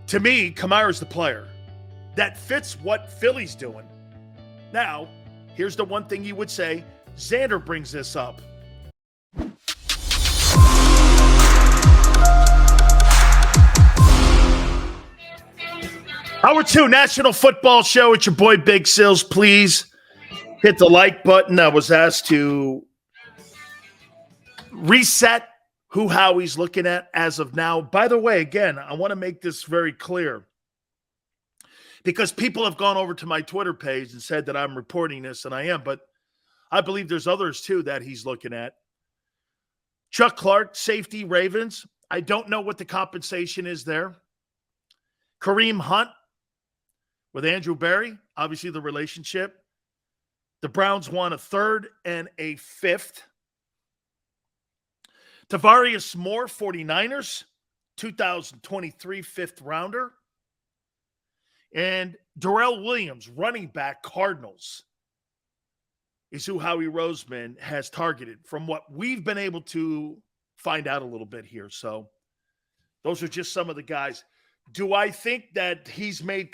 To me, Kamara's the player that fits what Philly's doing. Now, here's the one thing you would say. Xander brings this up. Hour 2, National Football Show. It's your boy Big Sills. Please hit the like button. I was asked to reset who Howie's looking at as of now. By the way, again, I want to make this very clear because people have gone over to my Twitter page and said that I'm reporting this, and I am, but I believe there's others too that he's looking at. Chuck Clark, safety, Ravens. I don't know what the compensation is there. Kareem Hunt with Andrew Berry, obviously the relationship. The Browns want a third and a fifth. Tavarius Moore, 49ers, 2023 fifth rounder. And Darrell Williams, running back, Cardinals, is who Howie Roseman has targeted from what we've been able to find out a little bit here. So those are just some of the guys. Do I think that he's made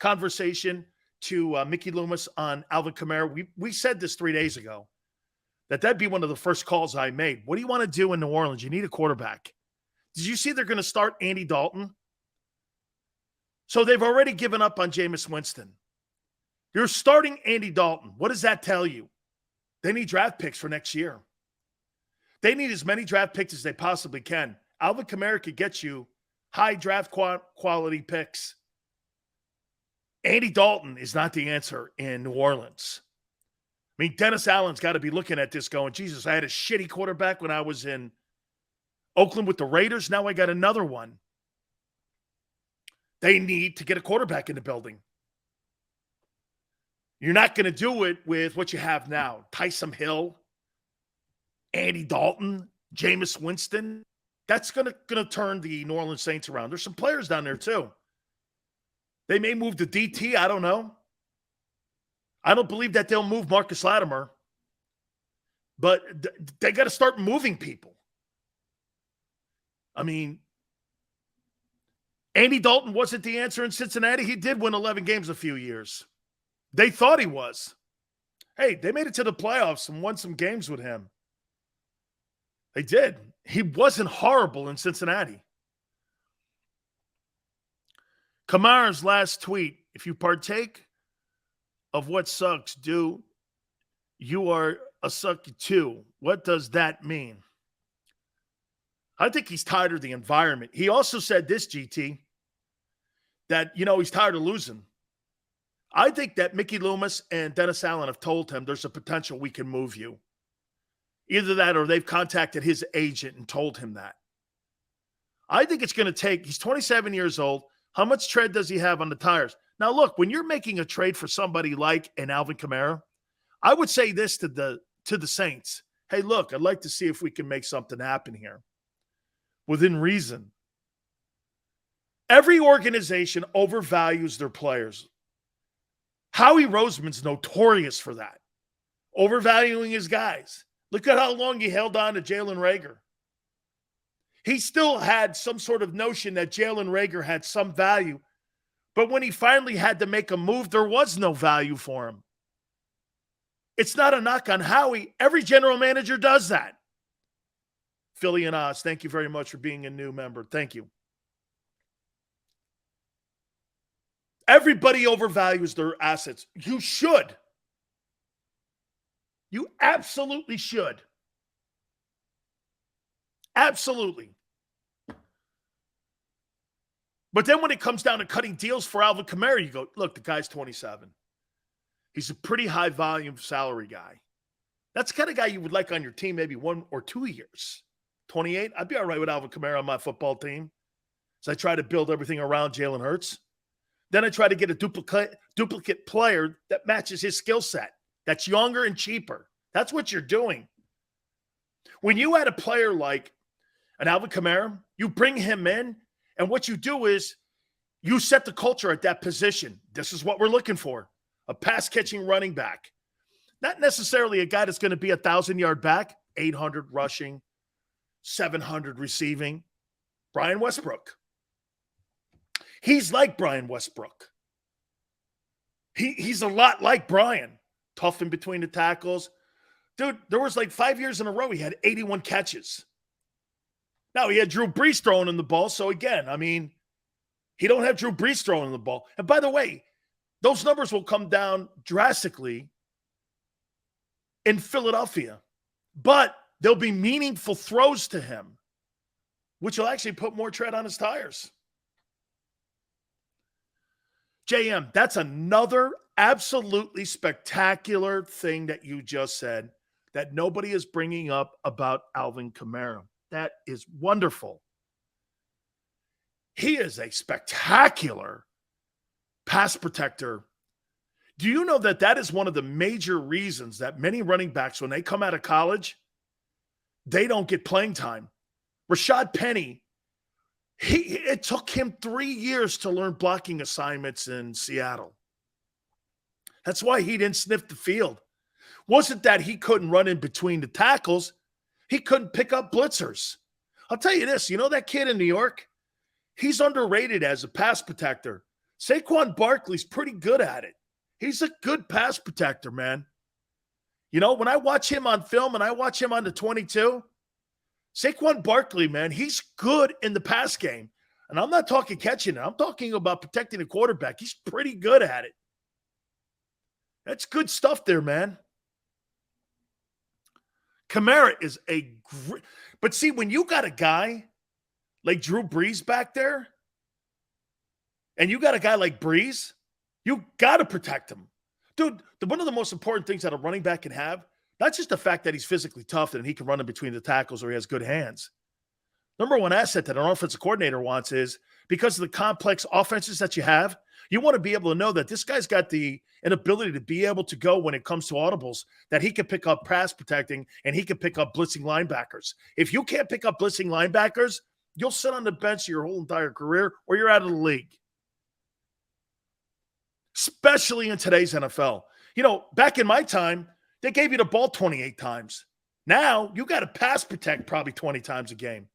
conversation to Mickey Loomis on Alvin Kamara? We said this 3 days ago, that'd be one of the first calls I made. What do you want to do in New Orleans? You need a quarterback. Did you see they're going to start Andy Dalton? So they've already given up on Jameis Winston. You're starting Andy Dalton. What does that tell you? They need draft picks for next year. They need as many draft picks as they possibly can. Alvin Kamara could get you high draft quality picks. Andy Dalton is not the answer in New Orleans. I mean, Dennis Allen's got to be looking at this going, Jesus, I had a shitty quarterback when I was in Oakland with the Raiders. Now I got another one. They need to get a quarterback in the building. You're not going to do it with what you have now. Taysom Hill, Andy Dalton, Jameis Winston. That's going to turn the New Orleans Saints around. There's some players down there too. They may move to DT. I don't know. I don't believe that they'll move Marcus Latimer. But they got to start moving people. I mean, Andy Dalton wasn't the answer in Cincinnati. He did win 11 games a few years. They thought he was. Hey, they made it to the playoffs and won some games with him. They did. He wasn't horrible in Cincinnati. Kamara's last tweet, if you partake of what sucks, you are a sucky too. What does that mean? I think he's tired of the environment. He also said this, GT, that, he's tired of losing. I think that Mickey Loomis and Dennis Allen have told him there's a potential we can move you. Either that or they've contacted his agent and told him that. I think it's going to take, he's 27 years old. How much tread does he have on the tires? Now, look, when you're making a trade for somebody like an Alvin Kamara, I would say this to the Saints. Hey, look, I'd like to see if we can make something happen here within reason. Every organization overvalues their players. Howie Roseman's notorious for that, overvaluing his guys. Look at how long he held on to Jalen Reagor. He still had some sort of notion that Jalen Reagor had some value, but when he finally had to make a move, there was no value for him. It's not a knock on Howie. Every general manager does that. Philly and Oz, thank you very much for being a new member. Thank you. Everybody overvalues their assets. You should. You absolutely should. Absolutely. But then when it comes down to cutting deals for Alvin Kamara, you go, look, the guy's 27. He's a pretty high volume salary guy. That's the kind of guy you would like on your team maybe 1 or 2 years. 28, I'd be all right with Alvin Kamara on my football team. So I try to build everything around Jalen Hurts. Then I try to get a duplicate player that matches his skill set, that's younger and cheaper. That's what you're doing. When you add a player like an Alvin Kamara, you bring him in, and what you do is you set the culture at that position. This is what we're looking for, a pass-catching running back. Not necessarily a guy that's going to be a 1,000-yard back, 800 rushing, 700 receiving. Brian Westbrook. He's like Brian Westbrook. He's a lot like Brian. Tough in between the tackles. Dude, there was like 5 years in a row he had 81 catches. Now, he had Drew Brees throwing him the ball. So, again, I mean, he don't have Drew Brees throwing him the ball. And by the way, those numbers will come down drastically in Philadelphia. But there'll be meaningful throws to him, which will actually put more tread on his tires. JM, that's another absolutely spectacular thing that you just said that nobody is bringing up about Alvin Kamara. That is wonderful. He is a spectacular pass protector. Do you know that that is one of the major reasons that many running backs, when they come out of college, they don't get playing time? Rashad Penny, it took him 3 years to learn blocking assignments in Seattle. That's why he didn't sniff the field. Wasn't that he couldn't run in between the tackles. He couldn't pick up blitzers. I'll tell you this, you know that kid in New York? He's underrated as a pass protector. Saquon Barkley's pretty good at it. He's a good pass protector, man. You know, when I watch him on film and I watch him on the 22, Saquon Barkley, man, he's good in the pass game. And I'm not talking catching it. I'm talking about protecting the quarterback. He's pretty good at it. That's good stuff there, man. Kamara is a great – but see, when you got a guy like Drew Brees back there and you got a guy like Brees, you got to protect him. Dude, one of the most important things that a running back can have, not just the fact that he's physically tough and he can run in between the tackles or he has good hands. Number one asset that an offensive coordinator wants is, because of the complex offenses that you have, you want to be able to know that this guy's got an ability to be able to go when it comes to audibles, that he can pick up pass protecting and he can pick up blitzing linebackers. If you can't pick up blitzing linebackers, you'll sit on the bench your whole entire career or you're out of the league. Especially in today's NFL. You know, back in my time, they gave you the ball 28 times. Now, you got to pass protect probably 20 times a game.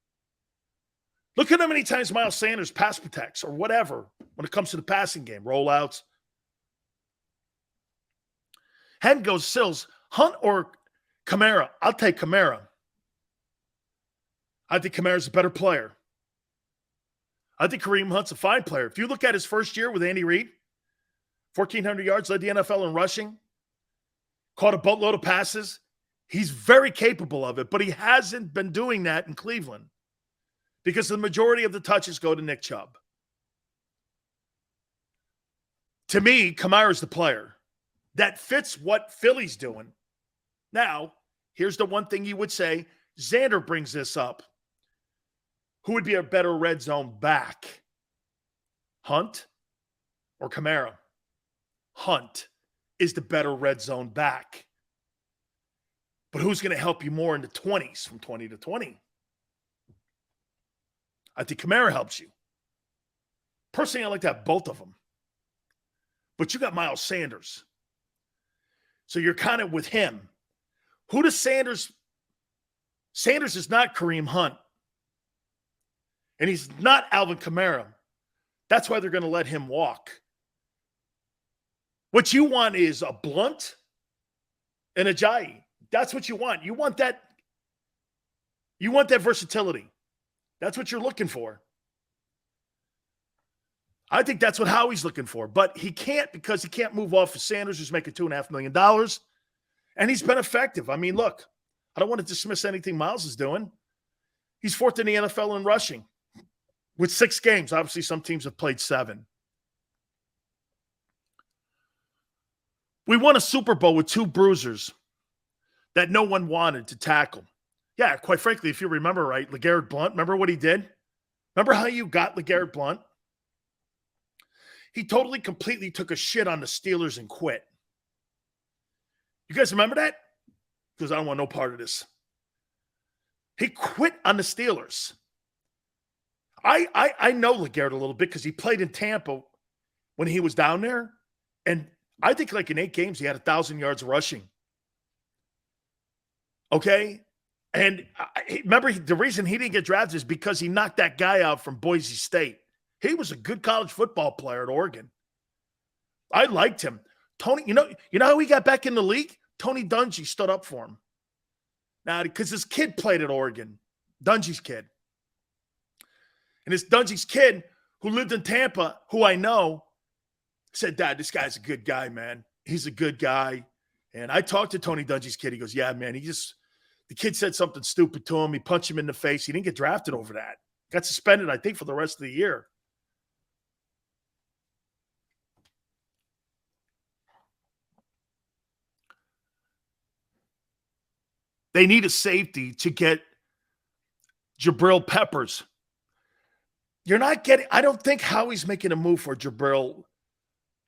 Look at how many times Miles Sanders pass protects or whatever when it comes to the passing game, rollouts. Hen goes Sills, Hunt or Kamara? I'll take Kamara. I think Kamara's a better player. I think Kareem Hunt's a fine player. If you look at his first year with Andy Reid, 1,400 yards, led the NFL in rushing, caught a boatload of passes. He's very capable of it, but he hasn't been doing that in Cleveland because the majority of the touches go to Nick Chubb. To me, Kamara's the player that fits what Philly's doing. Now, here's the one thing you would say. Xander brings this up. Who would be a better red zone back? Hunt or Kamara? Hunt is the better red zone back. But who's going to help you more in the 20s, from 20 to 20? I think Kamara helps you. Personally, I like to have both of them. But you got Miles Sanders. So you're kind of with him. Who does Sanders? Sanders is not Kareem Hunt. And he's not Alvin Kamara. That's why they're going to let him walk. What you want is a Blunt and a Ajayi. That's what you want. You want that versatility. That's what you're looking for. I think that's what Howie's looking for. But he can't, because he can't move off of Sanders, who's making $2.5 million. And he's been effective. I mean, look, I don't want to dismiss anything Miles is doing. He's fourth in the NFL in rushing with 6 games. Obviously, some teams have played 7. We won a Super Bowl with 2 bruisers that no one wanted to tackle. Yeah, quite frankly, if you remember right, LeGarrette Blount, remember what he did? Remember how you got LeGarrette Blount? He totally, completely took a shit on the Steelers and quit. You guys remember that? Because I don't want no part of this. He quit on the Steelers. I know LeGarrette a little bit because he played in Tampa when he was down there. And I think like in 8 games, he had 1,000 yards rushing. Okay? And remember, the reason he didn't get drafted is because he knocked that guy out from Boise State. He was a good college football player at Oregon. I liked him. Tony, you know how he got back in the league? Tony Dungy stood up for him. Now, because his kid played at Oregon, Dungy's kid. And this Dungy's kid who lived in Tampa, who I know, said, Dad, this guy's a good guy, man. He's a good guy. And I talked to Tony Dungy's kid. He goes, yeah, man, the kid said something stupid to him. He punched him in the face. He didn't get drafted over that. Got suspended, I think, for the rest of the year. They need a safety to get Jabril Peppers. I don't think Howie's making a move for Jabril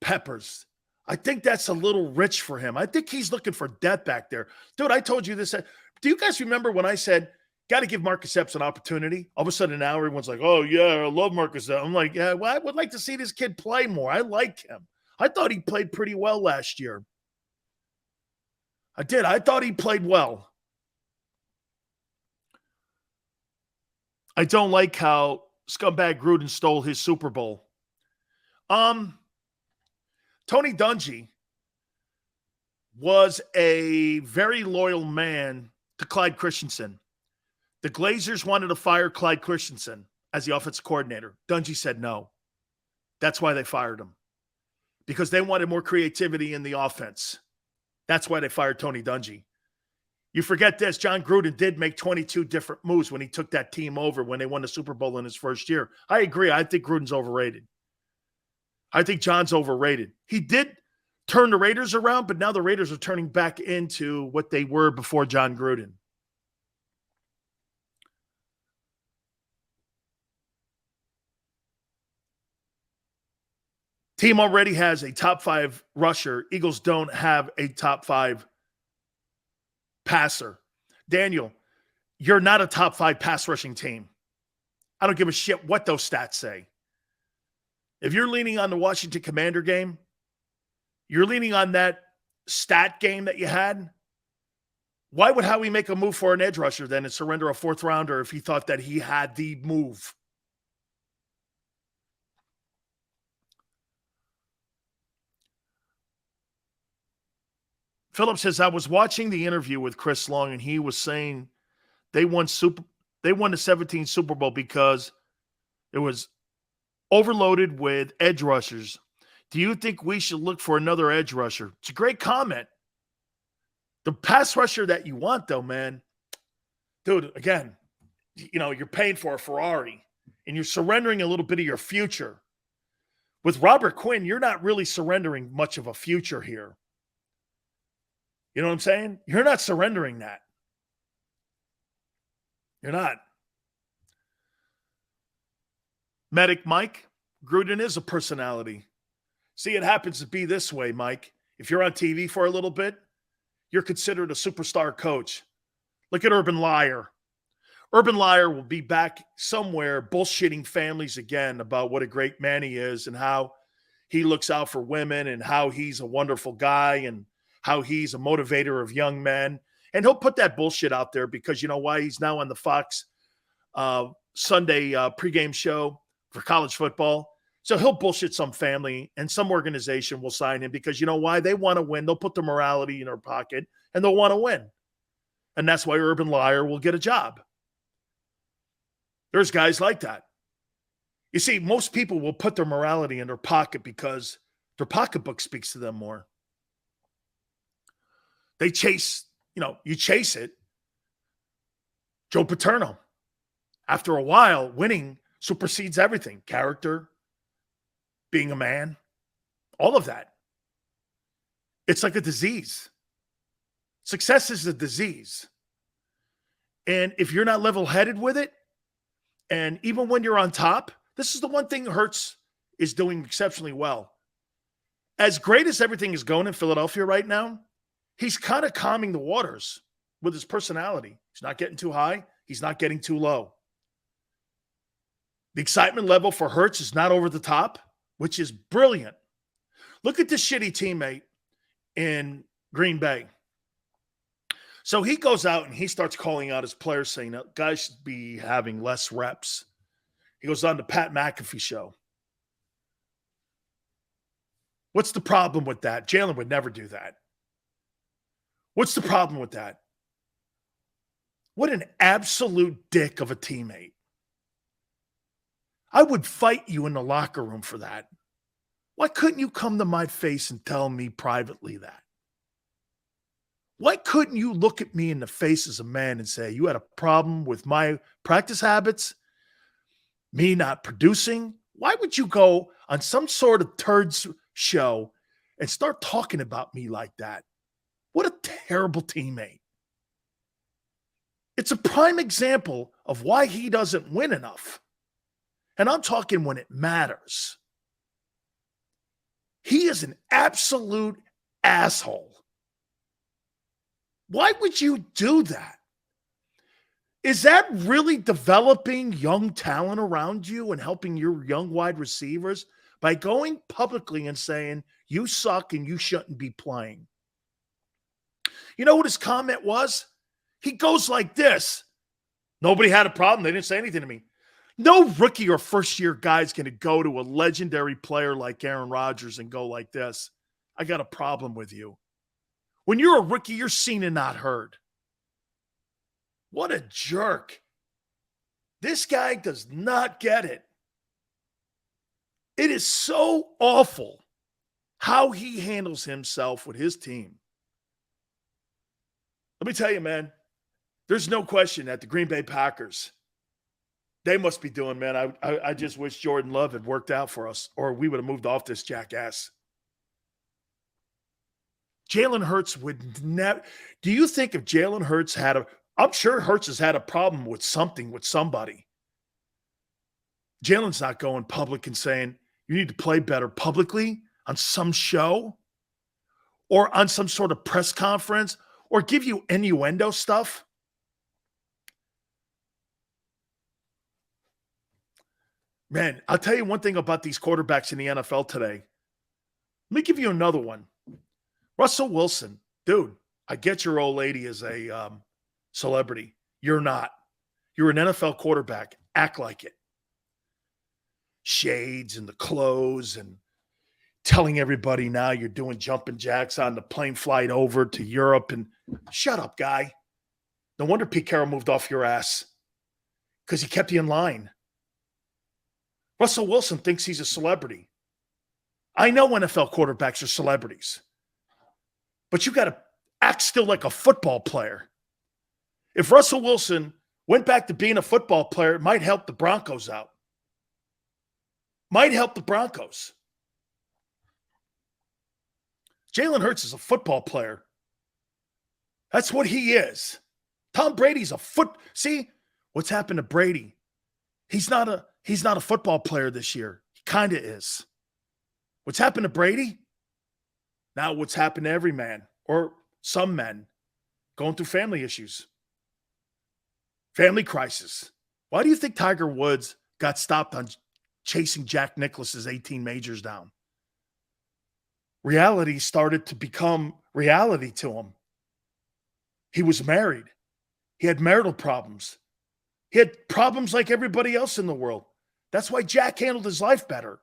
Peppers. I think that's a little rich for him. I think he's looking for depth back there. Dude, I told you this. Do you guys remember when I said, got to give Marcus Epps an opportunity? All of a sudden now everyone's like, oh, yeah, I love Marcus Epps. I'm like, yeah, well, I would like to see this kid play more. I like him. I thought he played pretty well last year. I did. I thought he played well. I don't like how scumbag Gruden stole his Super Bowl. Tony Dungy was a very loyal man to Clyde Christensen. The Glazers wanted to fire Clyde Christensen as the offensive coordinator. Dungy said no. That's why they fired him. Because they wanted more creativity in the offense. That's why they fired Tony Dungy. You forget this, John Gruden did make 22 different moves when he took that team over when they won the Super Bowl in his first year. I agree. I think Gruden's overrated. I think John's overrated. He did turn the Raiders around, but now the Raiders are turning back into what they were before John Gruden. Team already has a top 5 rusher. Eagles don't have a top 5 passer. Daniel, you're not a top 5 pass rushing team. I don't give a shit what those stats say. If you're leaning on the Washington Commander game, you're leaning on that stat game that you had, why would Howie make a move for an edge rusher then and surrender a 4th rounder if he thought that he had the move? Philip says, I was watching the interview with Chris Long, and he was saying they won the 17 Super Bowl because it was overloaded with edge rushers. Do you think we should look for another edge rusher? It's a great comment. The pass rusher that you want, though, man, dude, again, you're paying for a Ferrari, and you're surrendering a little bit of your future. With Robert Quinn, you're not really surrendering much of a future here. You know what I'm saying? You're not surrendering that. You're not. Medic Mike, Gruden is a personality. See, it happens to be this way, Mike. If you're on TV for a little bit, you're considered a superstar coach. Look at Urban Liar. Urban Liar will be back somewhere bullshitting families again about what a great man he is and how he looks out for women and how he's a wonderful guy and how he's a motivator of young men. And he'll put that bullshit out there because you know why? He's now on the Fox Sunday pregame show for college football. So he'll bullshit some family and some organization will sign him because you know why? They want to win. They'll put the morality in their pocket and they'll want to win. And that's why Urban Liar will get a job. There's guys like that. You see, most people will put their morality in their pocket because their pocketbook speaks to them more. They chase, you chase it. Joe Paterno. After a while, winning supersedes everything. Character, being a man, all of that. It's like a disease. Success is a disease. And if you're not level-headed with it, and even when you're on top, this is the one thing Hurts is doing exceptionally well. As great as everything is going in Philadelphia right now, he's kind of calming the waters with his personality. He's not getting too high. He's not getting too low. The excitement level for Hurts is not over the top, which is brilliant. Look at this shitty teammate in Green Bay. So he goes out and he starts calling out his players saying that guys should be having less reps. He goes on to Pat McAfee show. What's the problem with that? Jalen would never do that. What's the problem with that? What an absolute dick of a teammate. I would fight you in the locker room for that. Why couldn't you come to my face and tell me privately that? Why couldn't you look at me in the face as a man and say, you had a problem with my practice habits, me not producing? Why would you go on some sort of turds show and start talking about me like that? What a terrible teammate. It's a prime example of why he doesn't win enough. And I'm talking when it matters. He is an absolute asshole. Why would you do that? Is that really developing young talent around you and helping your young wide receivers by going publicly and saying, you suck and you shouldn't be playing? You know what his comment was? He goes like this. Nobody had a problem. They didn't say anything to me. No rookie or first-year guy is going to go to a legendary player like Aaron Rodgers and go like this. I got a problem with you. When you're a rookie, you're seen and not heard. What a jerk. This guy does not get it. It is so awful how he handles himself with his team. Let me tell you, man, there's no question that the Green Bay Packers, they must be doing, man. I just wish Jordan Love had worked out for us, or we would have moved off this jackass. Jalen Hurts would never. Do you think if Jalen Hurts had I'm sure Hurts has had a problem with something with somebody. Jalen's not going public and saying, you need to play better publicly on some show or on some sort of press conference or give you innuendo stuff. Man, I'll tell you one thing about these quarterbacks in the NFL today. Let me give you another one. Russell Wilson. Dude, I get your old lady is a celebrity. You're not. You're an NFL quarterback. Act like it. Shades and the clothes and telling everybody now you're doing jumping jacks on the plane flight over to Europe. And shut up, guy. No wonder Pete Carroll moved off your ass because he kept you in line. Russell Wilson thinks he's a celebrity. I know NFL quarterbacks are celebrities, but you got to act still like a football player. If Russell Wilson went back to being a football player, it might help the Broncos out. Might help the Broncos. Jalen Hurts is a football player. That's what he is. Tom Brady's See, what's happened to Brady? He's not a football player this year. He kind of is. What's happened to Brady? Now what's happened to every man or some men going through family issues. Family crisis. Why do you think Tiger Woods got stopped on chasing Jack Nicklaus's 18 majors down? Reality started to become reality to him. He was married. He had marital problems. He had problems like everybody else in the world. That's why Jack handled his life better.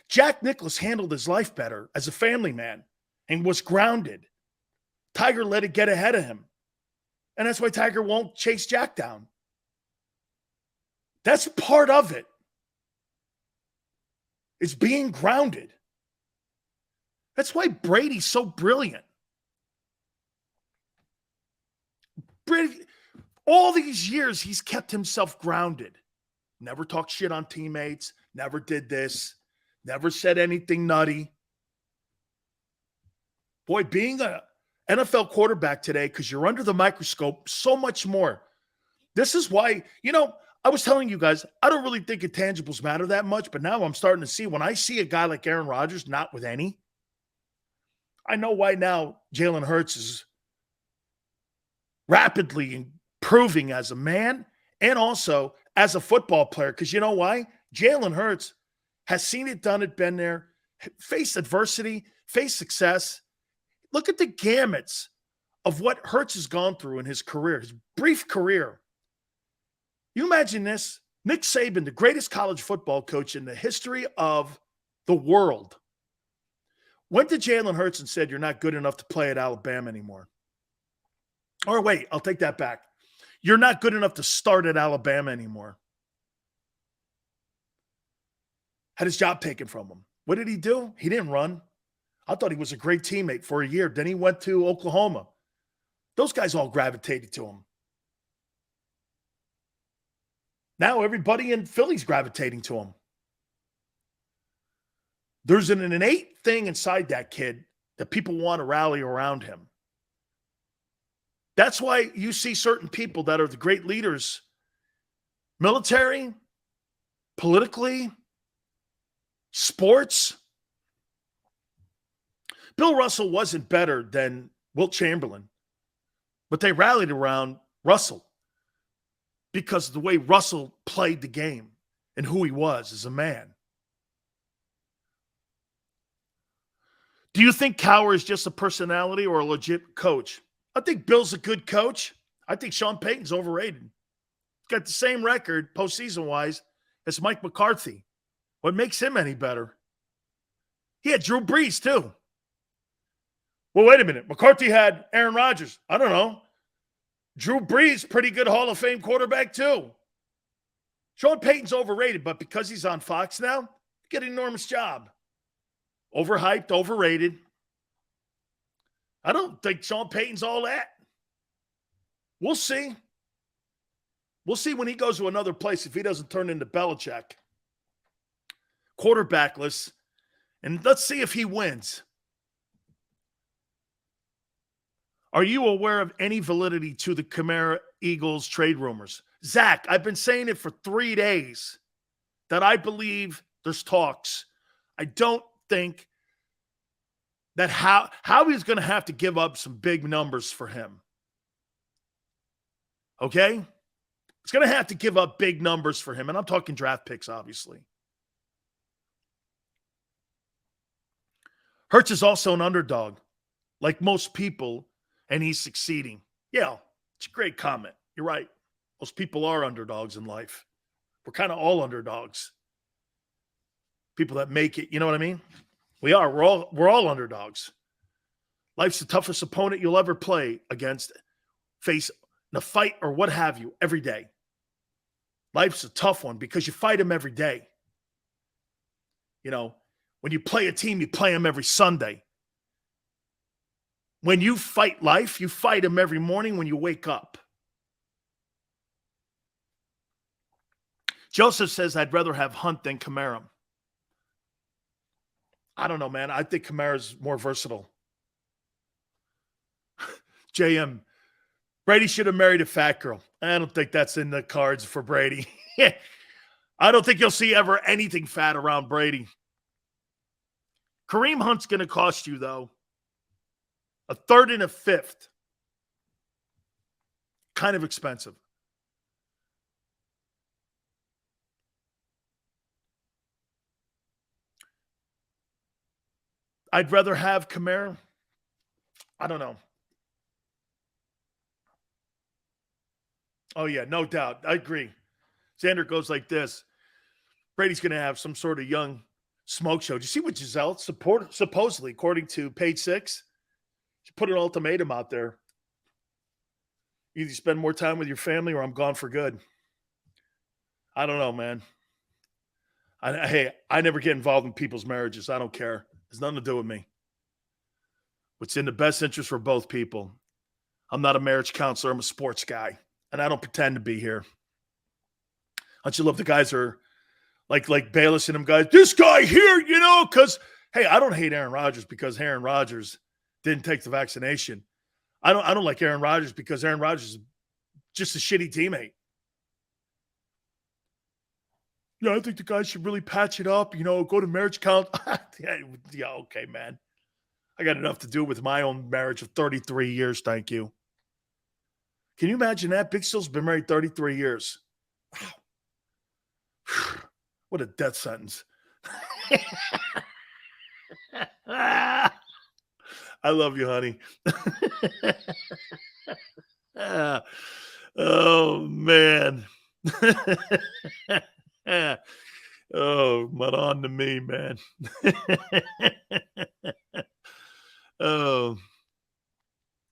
Jack Nicklaus handled his life better as a family man and was grounded. Tiger let it get ahead of him. And that's why Tiger won't chase Jack down. That's part of it. It's being grounded. That's why Brady's so brilliant. Brady, all these years, he's kept himself grounded. Never talked shit on teammates. Never did this. Never said anything nutty. Boy, being an NFL quarterback today, because you're under the microscope so much more. This is why, I was telling you guys, I don't really think intangibles matter that much, but now I'm starting to see when I see a guy like Aaron Rodgers, not with any, I know why now Jalen Hurts is rapidly improving as a man and also as a football player. Because you know why? Jalen Hurts has seen it, done it, been there, faced adversity, faced success. Look at the gamuts of what Hurts has gone through in his career, his brief career. You imagine this, Nick Saban, the greatest college football coach in the history of the world, When did Jalen Hurts and said you're not good enough to play at Alabama anymore? Or wait, I'll take that back. You're not good enough to start at Alabama anymore. Had his job taken from him. What did he do? He didn't run. I thought he was a great teammate for a year. Then he went to Oklahoma. Those guys all gravitated to him. Now everybody in Philly's gravitating to him. There's an innate thing inside that kid that people want to rally around him. That's why you see certain people that are the great leaders, military, politically, sports. Bill Russell wasn't better than Wilt Chamberlain, but they rallied around Russell because of the way Russell played the game and who he was as a man. Do you think Cowher is just a personality or a legit coach? I think Bill's a good coach. I think Sean Payton's overrated. He's got the same record postseason-wise as Mike McCarthy. What makes him any better? He had Drew Brees, too. Well, wait a minute. McCarthy had Aaron Rodgers. I don't know. Drew Brees, pretty good Hall of Fame quarterback, too. Sean Payton's overrated, but because he's on Fox now, he get an enormous job. Overhyped, overrated. I don't think Sean Payton's all that. We'll see. We'll see when he goes to another place if he doesn't turn into Belichick. Quarterbackless. And let's see if he wins. Are you aware of any validity to the Kamara Eagles trade rumors? Zach, I've been saying it for 3 days that I believe there's talks. I don't think that Howie's going to have to give up some big numbers for him. Okay? He's going to have to give up big numbers for him. And I'm talking draft picks, obviously. Hurts is also an underdog, like most people, and he's succeeding. Yeah, it's a great comment. You're right. Most people are underdogs in life. We're kind of all underdogs. People that make it, you know what I mean? We are. We're all underdogs. Life's the toughest opponent you'll ever play against, face in a fight or what have you every day. Life's a tough one because you fight them every day. You know, when you play a team, you play them every Sunday. When you fight life, you fight them every morning when you wake up. Joseph says, I'd rather have Hunt than Kamara. I don't know, man. I think Kamara's more versatile. JM, Brady should have married a fat girl. I don't think that's in the cards for Brady. I don't think you'll see ever anything fat around Brady. Kareem Hunt's going to cost you, though, a third and a fifth. Kind of expensive. I'd rather have Kamara. I don't know. Oh, yeah, no doubt. I agree. Xander goes like this. Brady's going to have some sort of young smoke show. Did you see what Giselle supposedly, according to Page 6, she put an ultimatum out there. Either you spend more time with your family or I'm gone for good. I don't know, man. I never get involved in people's marriages. I don't care. It's nothing to do with me. What's in the best interest for both people. I'm not a marriage counselor. I'm a sports guy. And I don't pretend to be here. Don't you love the guys who are like Bayless and them guys? This guy here, you know, because, hey, I don't hate Aaron Rodgers because Aaron Rodgers didn't take the vaccination. I don't like Aaron Rodgers because Aaron Rodgers is just a shitty teammate. Yeah, I think the guys should really patch it up, you know, go to marriage count. Yeah, okay, man. I got enough to do with my own marriage of 33 years, thank you. Can you imagine that? Big Steel's been married 33 years. Wow. What a death sentence. I love you, honey. Oh, man. Oh, but on to me, man. Oh,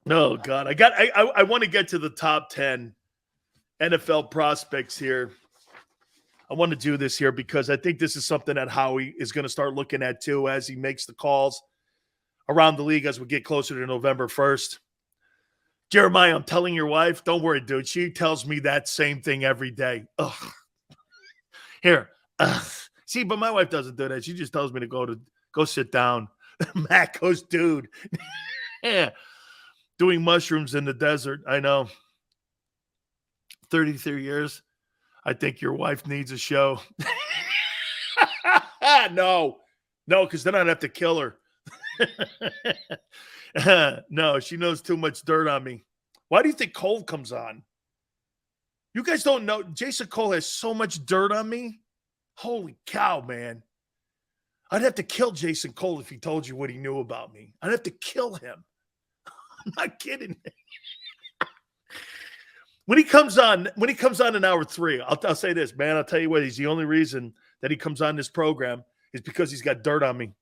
no, God. I want to get to the top 10 NFL prospects here. I want to do this here because I think this is something that Howie is going to start looking at too as he makes the calls around the league as we get closer to November 1st. Jeremiah, I'm telling your wife, don't worry, dude. She tells me that same thing every day. Ugh. Here. Ugh. See, but my wife doesn't do that. She just tells me to go sit down. Matt goes, dude. Yeah. Doing mushrooms in the desert. I know. 33 years. I think your wife needs a show. No, because then I'd have to kill her. No, she knows too much dirt on me. Why do you think Cole comes on? You guys don't know. Jason Cole has so much dirt on me. Holy cow, man. I'd have to kill Jason Cole if he told you what he knew about me. I'd have to kill him. I'm not kidding. When he comes on in hour 3, I'll say this, man. I'll tell you what, he's the only reason that he comes on this program is because he's got dirt on me.